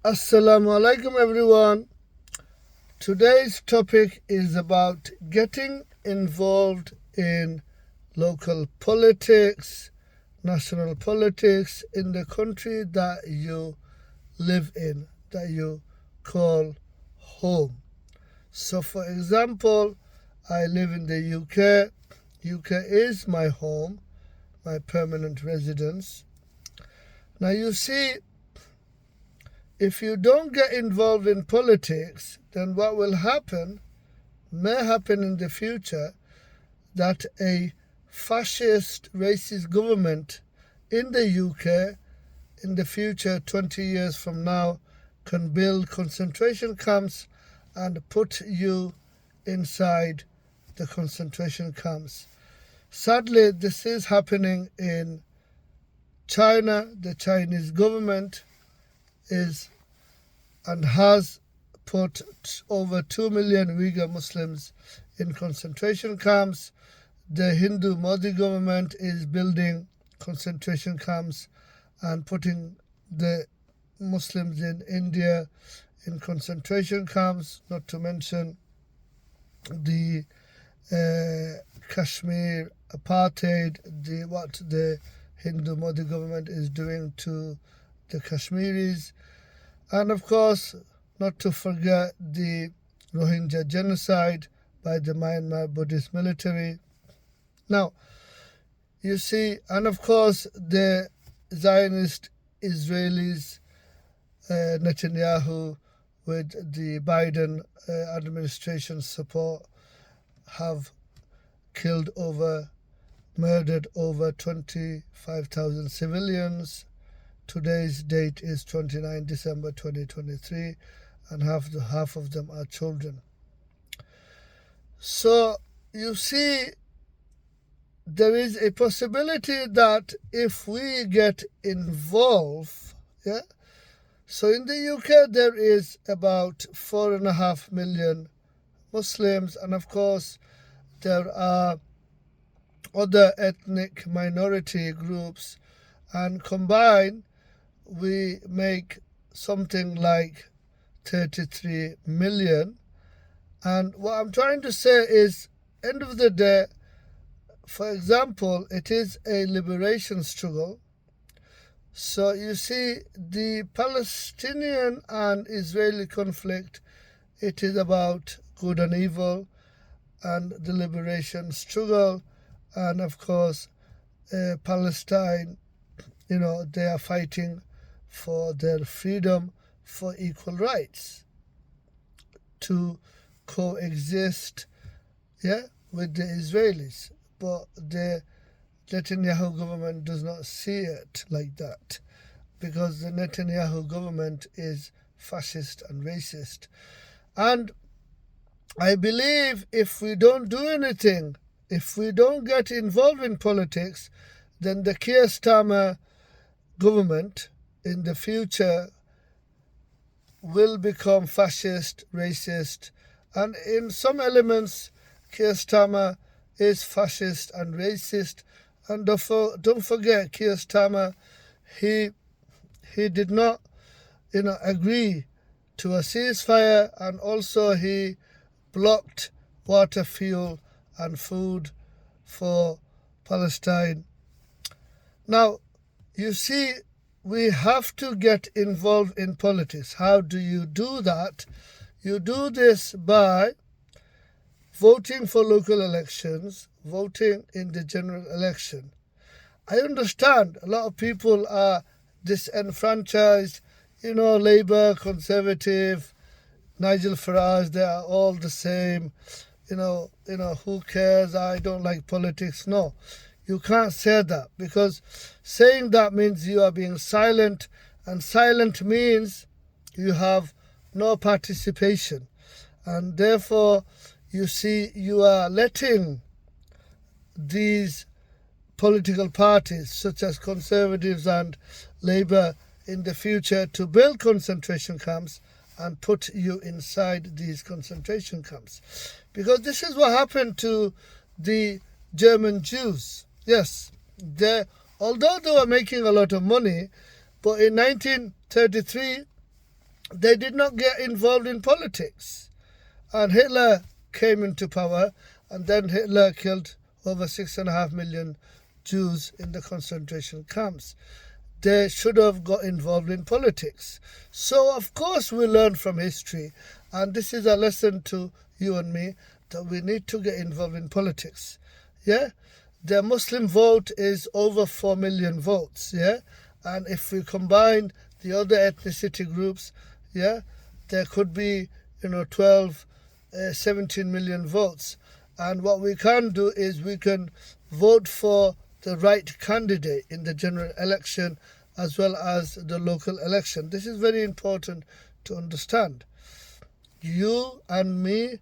Assalamu alaikum everyone. Today's topic is about getting involved in local politics, national politics in the country that you live in, that you call home. So for example, I live in the UK. UK is my home, my permanent residence. Now you see, if you don't get involved in politics, then what will happen, may happen in the future, that a fascist, racist government in the UK in the future, 20 years from now, can build concentration camps and put you inside the concentration camps. Sadly, this is happening in China. The Chinese government is and has put over 2 million Uyghur Muslims in concentration camps. The Hindu Modi government is building concentration camps and putting the Muslims in India in concentration camps, not to mention the Kashmir apartheid, what the Hindu Modi government is doing to the Kashmiris, and of course, not to forget the Rohingya genocide by the Myanmar Buddhist military. Now, you see, and of course, the Zionist Israelis, Netanyahu, with the Biden administration's support, have murdered over 25,000 civilians. Today's date is 29 December 2023, and half of them are children. So you see, there is a possibility that if we get involved, so in the UK there is about 4.5 million Muslims, and of course there are other ethnic minority groups, and combined we make something like 33 million. And what I'm trying to say is, end of the day, for example, it is a liberation struggle. So you see, the Palestinian and Israeli conflict, it is about good and evil, and the liberation struggle, and of course Palestine, they are fighting for their freedom, for equal rights to coexist with the Israelis. But the Netanyahu government does not see it like that, because the Netanyahu government is fascist and racist. And I believe if we don't do anything, if we don't get involved in politics, then the Keir Starmer government in the future will become fascist, racist, and in some elements, Keir Starmer is fascist and racist. And don't forget, Keir Starmer, he did not, agree to a ceasefire, and also he blocked water, fuel, and food for Palestine. Now, you see, we have to get involved in politics. How do you do that? You do this by voting for local elections, voting in the general election. I understand a lot of people are disenfranchised, Labour, Conservative, Nigel Farage, they are all the same. Who cares? I don't like politics. No. You can't say that, because saying that means you are being silent, and silent means you have no participation. And therefore, you see, you are letting these political parties, such as Conservatives and Labour, in the future to build concentration camps and put you inside these concentration camps. Because this is what happened to the German Jews. Yes, although they were making a lot of money, but in 1933, they did not get involved in politics. And Hitler came into power, and then Hitler killed over 6.5 million Jews in the concentration camps. They should have got involved in politics. So, of course, we learn from history, and this is a lesson to you and me, that we need to get involved in politics. Yeah? The Muslim vote is over 4 million votes, yeah? And if we combine the other ethnicity groups, yeah, there could be, 12, 17 million votes. And what we can do is we can vote for the right candidate in the general election as well as the local election. This is very important to understand. You and me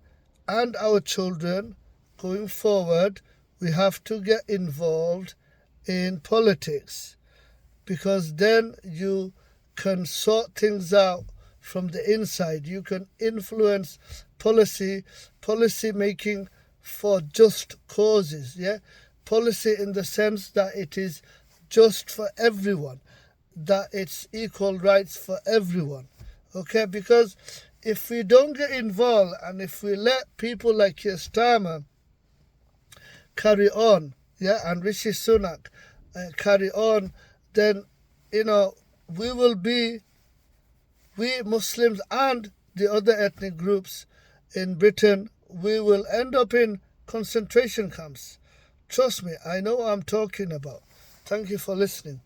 and our children going forward, we have to get involved in politics, because then you can sort things out from the inside. You can influence policy making for just causes, yeah? Policy in the sense that it is just for everyone, that it's equal rights for everyone, okay? Because if we don't get involved and if we let people like Keir Starmer carry on, yeah, and Rishi Sunak carry on, then, we Muslims and the other ethnic groups in Britain, we will end up in concentration camps. Trust me, I know what I'm talking about. Thank you for listening.